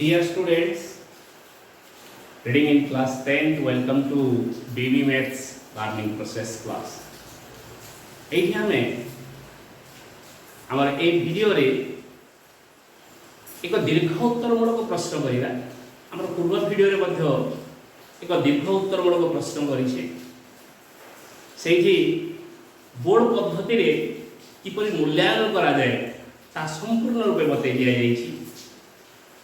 Dear students, reading in class 10th, welcome to BB Maths learning process class. एठी हमें हमारे ए video रे एक दीर्घ उत्तरमूलक प्रश्न करिबा। हमर पूर्व वीडियो रे मध्ये एक दीर्घ उत्तरमूलक प्रश्न करिसे। सेठी बोर्ड पद्धति रे किपरि मूल्यांकन करा जाय ता संपूर्ण रूपे बतै दिया जायछि।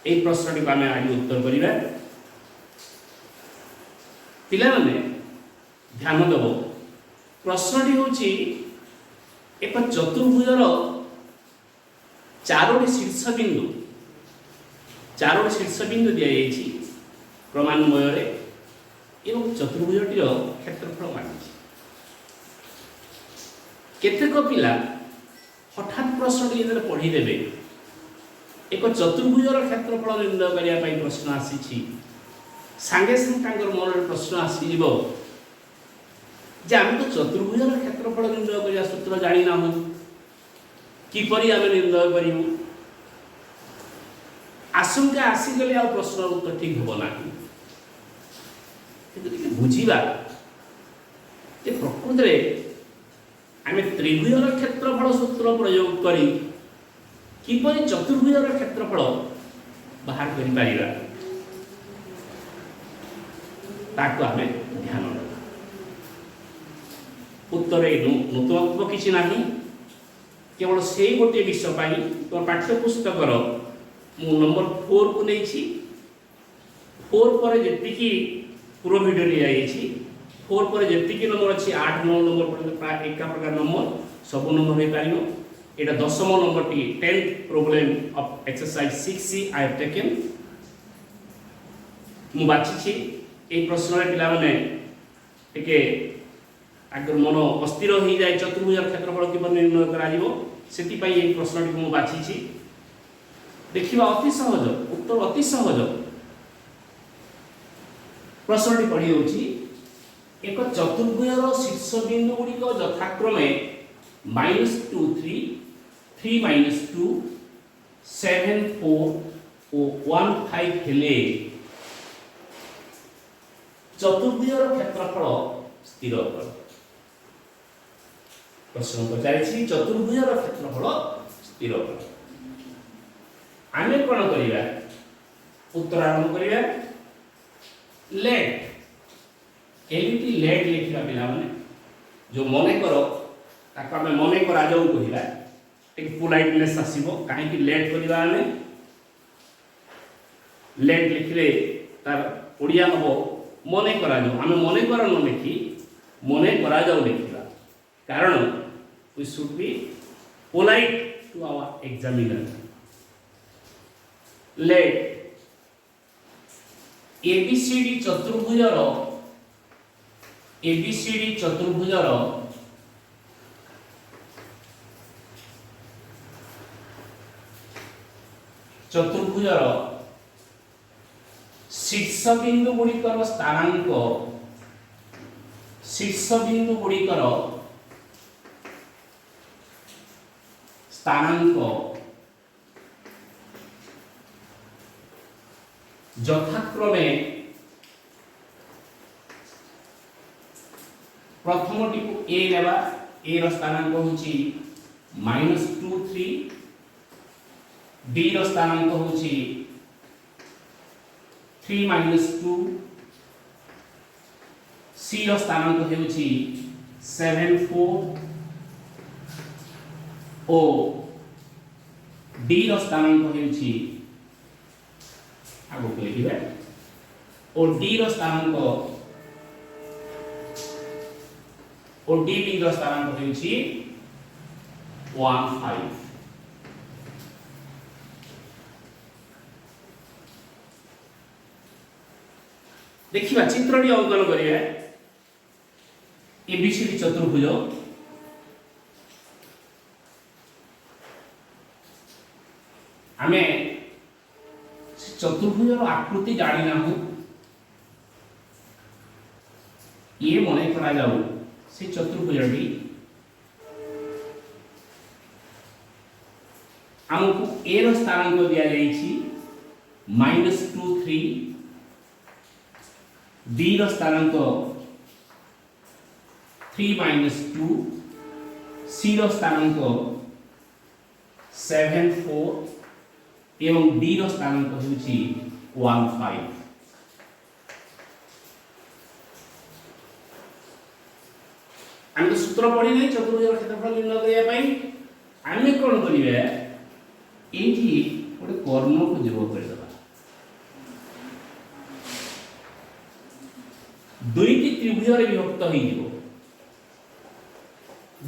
ए प्रश्नटी को आम आज उत्तर करिबा। पिला माने ध्यान देबो। प्रश्नटी होछि एक चतुर्भुजर चारोटी शीर्षबिंदु दिया जायछि क्रमान्वय रे एवं चतुर्भुजटीर क्षेत्रफल मानिछि। केतेक पिला हठात प्रश्नटी जदि पढ़ी देबे एक चतुर्भुजर क्षेत्रफल निर्णय करिया पई प्रश्न आसीछि संगे संगे तांकर मन प्रश्न आसीजिवो जे आम तो चतुर्भुजर क्षेत्रफल निर्णय करिया सूत्र जानि ना हो किपरि आमे निर्णय करिवु। आशंका आसी गले आ प्रश्न उत्तर ठीक हो नाही। किंतु बुझिबा जे प्रकृत रे आमे त्रिभुजर क्षेत्रफल सूत्र प्रयोग करी किपरि चतुर्भुजर क्षेत्रफल बाहर करि पारिबा ताको आमे ध्यान देबा। उत्तर नूतनत्व किछि नाही। केवल से गोटे विषय पाई तो पाठ्य पुस्तक मु नंबर 4 को नेछि। 4 पर जेतिकी पूर्व वीडियो रे आइछि 4 पर जेतिकी नंबर अछि 8 9 नंबर पर्यंत प्राय एक प्रकार नंबर सब नंबर होई पारिनो। एटा 10th number T 10th problem of exercise 6C I have taken। मु बाछि छी ए प्रश्न रे पिला माने एके अगर मन अस्थिर हो जाए चतुर्भुज क्षेत्रफल किपर निर्णय करा जिवो सेति पई ए प्रश्न टी मु बाछि छी। देखिबा अति सहज उत्तर अति सहज। प्रश्न टी पढी होछि एक चतुर्भुजर शीर्ष बिंदु गुडी को यथाक्रमे -2 3 3 -2 7 4 और 1 5 हेले चतुर्भुजर क्षेत्रफल स्थिर कर। प्रश्न पचारिछि चतुर्भुजर क्षेत्रफल स्थिर कर। आमे कोन करिबा उत्तर आरंभ करिबा। लेट एलिटी लेट लिखिबा पिला माने जो मने करो ताका में मने करा जाऊ कहिबा एक पोलाइटनेस आसीबो काहे कि लेट करिबा आमे लेट लिखले तार ओडिया हबो मने करा जाऊ। आमे मने करा न लिखि मने करा जाऊ लिखिबा कारण we should be polite to our examiner. Let ABCD चतुर्भुजर शीर्षबिंदु गुड़िकर स्थानांक यथाक्रमे प्रथम टी को ए लेबा ए रो स्थानांक होची -2 3 बी रो स्थानांक होची 3 -2 सी रो स्थानांक होची 7 4 ओ डी रो स्थानांक होची आगो लिखिबा और डी रो स्थानांक और डी बी रो स्थानांक होची 1 5। देखिबा चित्रटी अंकन करिया एबीसीडी चतुर्भुज आमे चतुर्भुजर आकृति जानि ना हो ये मने करा जाऊ से चतुर्भुजटी हमको ए रो स्थानांक दिया जाइछि -2 3 d ର ସ୍ଥାନାଙ୍କ 3 - 2 c ର ସ୍ଥାନାଙ୍କ 7 4 ଏବଂ d ର ସ୍ଥାନାଙ୍କ ହେଉଛି 1 5। ଆମେ ସୂତ୍ର ପଢି নাই ଚତୁର୍ଭୁଜର ক্ষেত্রফল নির্ণয় କରିବା ପାଇଁ ଆମେ କ'ଣ କରିବା ଏଇଠି ଗୋଟେ କର୍ଣ୍ଣକୁ ଯୋଗ କରିଦେବା। ଦୁଇଟି ତ୍ରିଭୁଜରେ ବିଭକ୍ତ ହେଇଯିବ,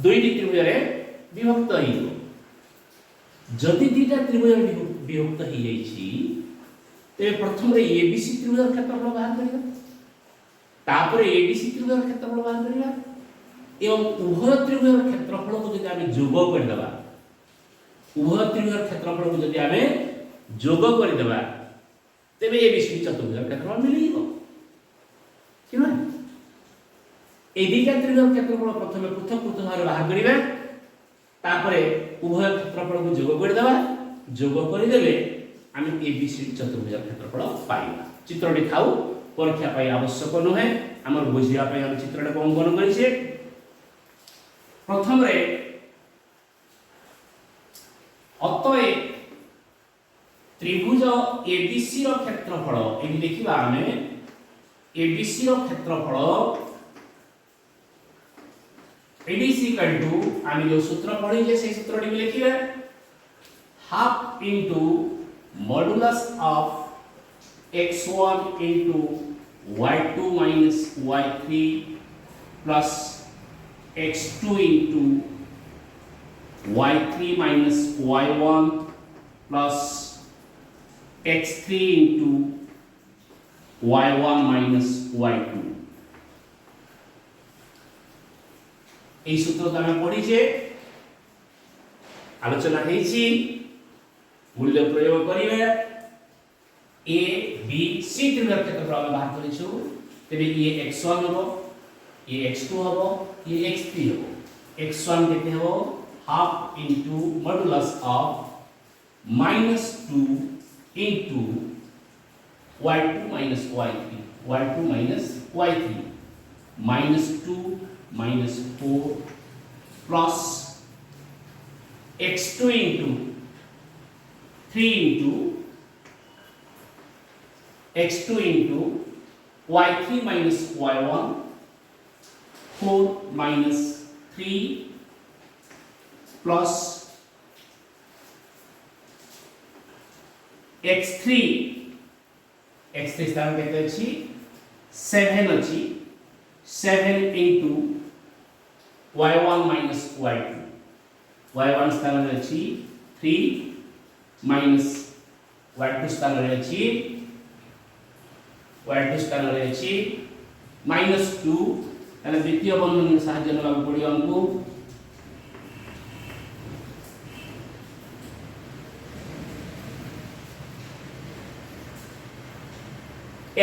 ଦୁଇଟି ତ୍ରିଭୁଜରେ ବିଭକ୍ତ ହେଇଯିବ। ଯଦି ଦୁଇଟା ତ୍ରିଭୁଜରେ ବିଭକ୍ତ ହେଇଯାଇଛି ତେବେ ପ୍ରଥମରେ ABC ତ୍ରିଭୁଜର ক্ষেত্রফল ବାହାର କରିବା, ତାପରେ ADC ତ୍ରିଭୁଜର ক্ষেত্রফল ବାହାର କରିବା এবং উভয় ত্রিভুজের ক্ষেত্রফলକୁ যদি আমি যোগ କରିଦେବା, উভয় ত্রিভুজের ক্ষেত্রফলକୁ যদি আমি যোগ କରିଦେବା ତେବେ ABC চতুর্ভুজের ক্ষেত্রফল মিলিଯିବ কি না। এই দুইটা ত্রিভুজের ক্ষেত্রফল প্রথমে পৃথক পৃথক ভাবে বাহার করিবা, তারপরে উভয় ক্ষেত্রফলକୁ যোগ କରିଦେବା, যোগ କରିଦେଲେ আমি ABC চতুর্ভুজের ক্ষেত্রফল পাইবা। চিত্রটি থাও, পরীক্ষা পাই আবশ্যক নহে, আমার বুঝিবা পাই আমি চিত্রটাকে অঙ্কন করেছি। প্রথমে অতএব ত্রিভুজ ABC র ক্ষেত্রফল, এটি দেখিবা আমি ABC র ক্ষেত্রফল it is equal to আমি যে সূত্র পড়িছে সেই সূত্রটি লিখিবা half into modulus of x1 into y2 minus y3 plus x2 into y3 minus y1 plus x3 into y1 minus y2। এই সূত্র তো আমি পড়িছে, আলোচনা হয়েছি, মূল্য প্রয়োগ করিবে। এ বি সি ত্রিভুজের ক্ষেত্রফল আমি বাহার করেছো, তবে এ x1 হবো, এ x2 হবো, এ x3 হবো। x1 কেতে হবো half into modulus of -2 into y2 minus y3, y2 minus y3 -2 minus 4 plus x2 into 3 into x2 into y3 minus y1 4 minus 3 plus x3 স্থান কেতে আছে 7 আছে 7 into y1 minus y2, y1 স্থাନରେ ଅଛି 3 minus y2 স্থাନରେ ଅଛି -2। তাহলে দ্বিতীয় বন্ধনীর সাহায্য নেବାକୁ পড়িବ ଆମକୁ।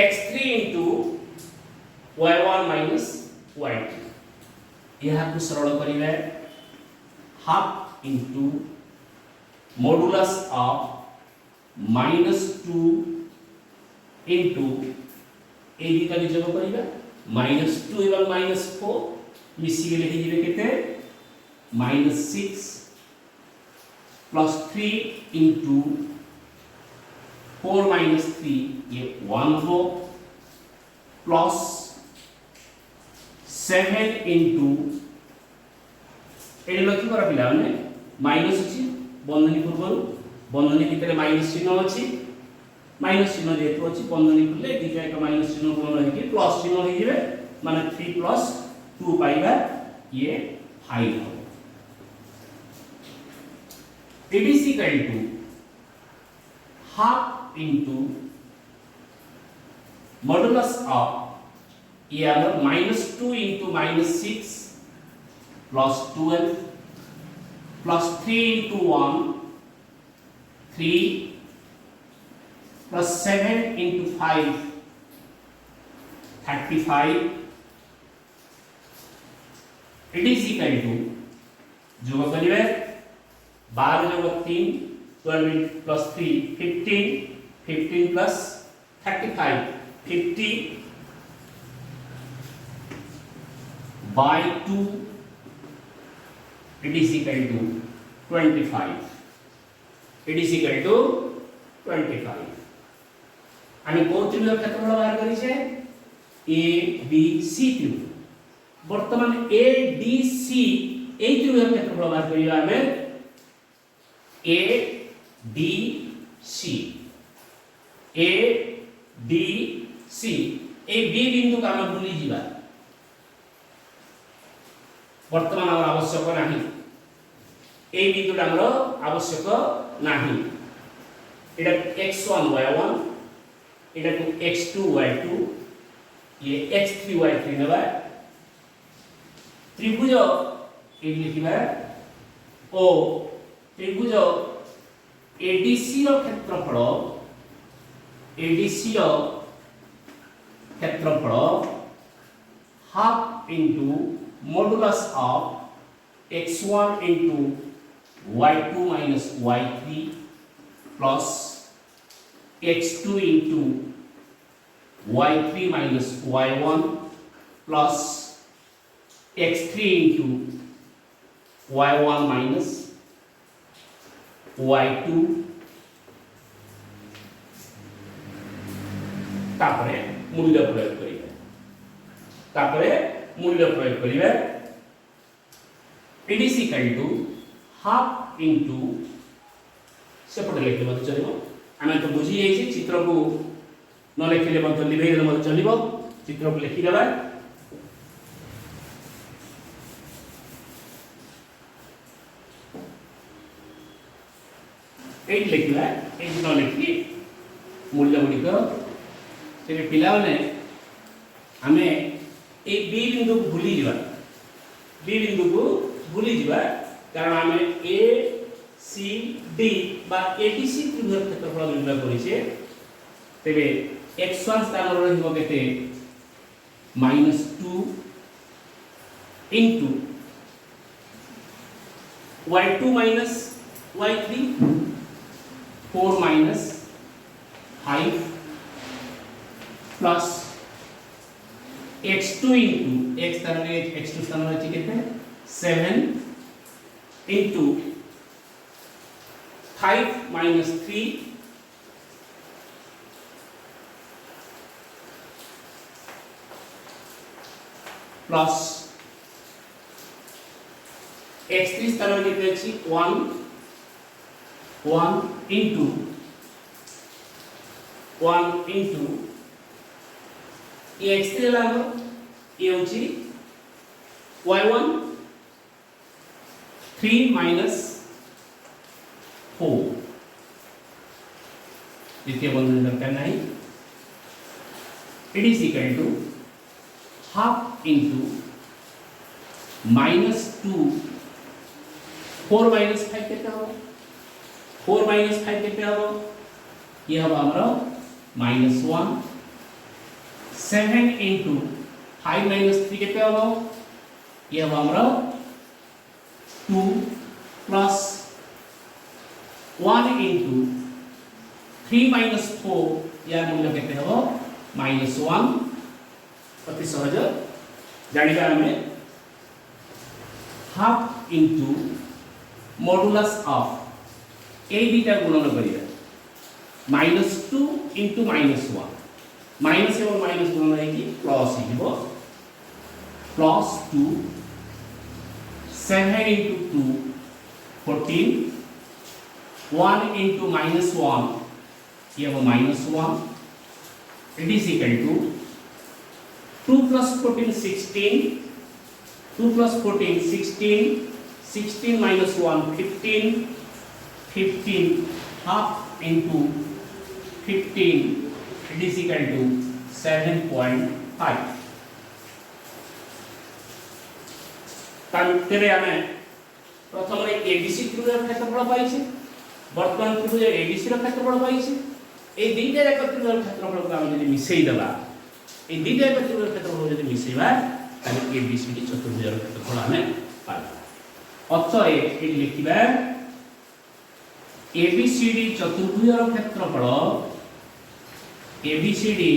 x3 into y1 minus y2 यह को सरल करिवे half into modulus of -2 into ए दिटा के जोग करिवे -2 एवं -4 मिसी के लिखि जिवे केते -6 plus 3 into 4 minus 3 ये 1 हो plus 7 into एडी लखि करा पिला माने माइनस अछि बंधनी पूर्व बंधनी भितर माइनस चिन्ह अछि माइनस चिन्ह जेतु अछि बंधनी खुले दिटा एक माइनस चिन्ह कोन रहि कि प्लस चिन्ह होई जिवे माने 3 plus 2 पाइबा ये 5 हो। it is equal to half into modulus of ये -2 into -6 plus 12 plus 3 into 1 3 plus 7 into 5 35। it is equal to जोग करिवे 12 जोग 3 12 plus 3 15 15 plus 35 50 by 2 it is equal to 25 it is equal to 25 আমি কোন ত্রিভুজের ক্ষেত্রফল বার করেছে এ বি সি ত্রিভুজ বর্তমান এ ডি সি এই ত্রিভুজের ক্ষেত্রফল বার করিবা আমি A D C A D C এই বি বিন্দুকে আমরা ভুলি ଯିବା বর্তমান আমার আবশ্যক নাই এই বিন্দুটা আমরা আবশ্যক নাই এটা x1 y1 এটা x2 y2 ये x3 y3 নেবা ত্রিভুজ এই লিখিবা ও ত্রিভুজ এডিসি র ক্ষেত্রফল এডিসি র ক্ষেত্রফল half into modulus of x1 into y2 minus y3 plus x2 into y3 minus y1 plus x3 into y1 minus y2 তারপরে মূল্য প্রয়োগ করিবে it is equal to half into सेपटे लिखे मत चलिबो आमे तो बुझी जाइछि चित्र को न लिखिले मत लिभै देले मत चलिबो चित्र को लिखि देबा एट लिखिला एट न लिखि मूल्य गुडिक से पिला माने आमे ए बी बिंदु को भूली जिबा बी बिंदु को भूली जिबा कारण आमे ए सी डी बा एडीसी त्रिभुज क्षेत्रफल निर्णय करिसे तेबे x1 स्थान रो हिबो केते -2 into y2 minus y3 4 minus 5 plus x2 into x स्थान रे x2 स्थान रे केते 7 into 5 minus 3 plus x3 स्थान में कितने अच्छी 1 into ये x3 लागो ये होची y1 3 minus 4 द्वितीय बंधन दरकार नहीं it is equal to half into -2 4 minus 5 कितना हो 4 minus 5 कितना हो ये होगा हमारा -1 7 into 5 minus 3 कितना हो ये होगा हमारा 2 plus 1 into 3 minus 4 या मूल्य कितने हो -1 अति सहज जानिबा हमें half into modulus of A beta गुणन करिया -2 into -1 माइनस और माइनस गुणन है कि प्लस हिबो +2 7 into 2 14 1 into -1 ये वो -1 it is equal to 2 plus 14 16 2 plus 14 16 16 minus 1 15 15 half into 15 it is equal to 7.5 तेरे आमे प्रथम रे एबीसी त्रिभुज क्षेत्रफल पाइছে वर्तमान त्रिभुज एबीसी ର क्षेत्रफल पाइছে এই দুইটা রেখ त्रिभुज क्षेत्रफल को हम যদি মিশাই দেবা এই দুইটা রেখ त्रिभुज क्षेत्रफल যদি মিশাইবা তাহলে एबीसी টি চতুর্ভুজ র क्षेत्रफल ଆମେ পাইবা অতএব এটি লিখিবা एबीसी চতুর্ভুজ র क्षेत्रफल एबीसीडी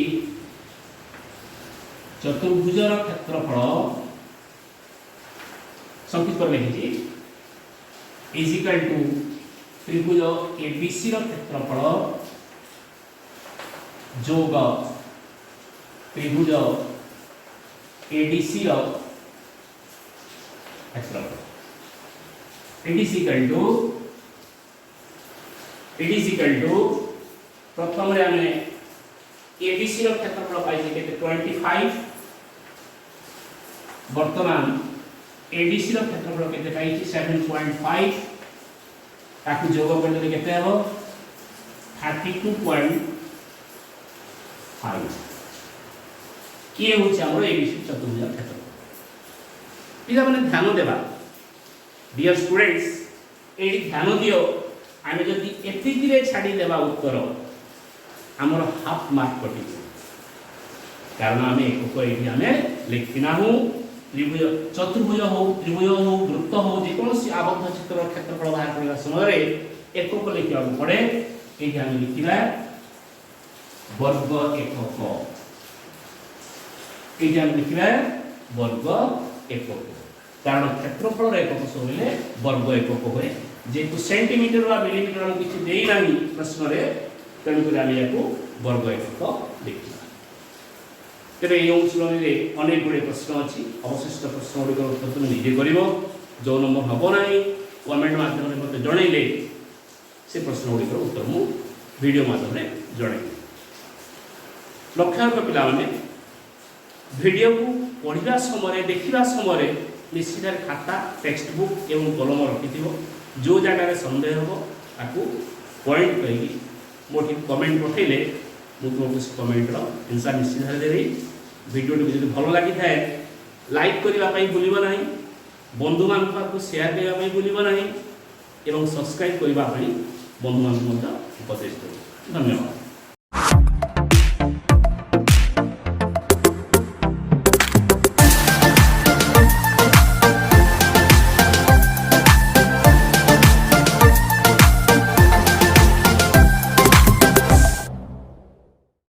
चतुर्भुजर क्षेत्रफल संक्षिप्त कर लिखिए इज इक्वल टू त्रिभुज एबीसी रो क्षेत्रफल जोग त्रिभुज एडीसी रो क्षेत्रफल इट इज इक्वल टू प्रथम रे हमें एबीसी रो क्षेत्रफल पाई के 25 वर्तमान एडीसी रो क्षेत्रफल केते पाई 7.5 ताकू जोग करले केते हो 32.5 किए होछि हमर एबीसी चतुर्भुज क्षेत्रफल पिला माने ध्यान देबा डियर स्टूडेंट्स एडी ध्यान दियो आमे जदि एतिकी रे छाडी देबा उत्तर हमर हाफ मार्क कटि कारण आमे एको एडी आमे लिखिना हूं त्रिभुज चतुर्भुज हो त्रिभुज हो वृत्त हो जे कोनसी आबद्ध चित्र क्षेत्रफल बाहर करबा समय रे एकक लिखिया पड़े एठी हम लिखिबा वर्ग एकक एठी हम लिखिबा वर्ग एकक कारण क्षेत्रफल रे एकक सोले वर्ग एकक होय जेतु सेंटीमीटर वा मिलीमीटर हम किछि देई नाही प्रश्न रे तण को हम याको वर्ग एकक लिखिबा तेरे ये श्रेणी रे अनेक गुडे प्रश्न अछि अवशिष्ट प्रश्न गुडे उत्तर तुम निजे करिवो जो नंबर हबो नाही कमेंट माध्यम रे मते जणैले से प्रश्न गुडे उत्तर मु वीडियो माध्यम रे जणै लक्ष्य पिला माने वीडियो को पढिबा समय देखिबा समय निश्चित खाता टेक्स्ट बुक एवं कलम रखिथिबो जो जगह रे संदेह हो ताकू पॉइंट कहि मोठी कमेंट पठेले मु तुमको कमेंट रो आंसर निश्चित भाव देबी वीडियो टी जदि भलो लागि थाए लाइक करबा पई भूलिबो नाही बंधु मान को शेयर करबा पई भूलिबो नाही एवं सब्सक्राइब करबा पई बंधु मान को उपदेश देबो धन्यवाद।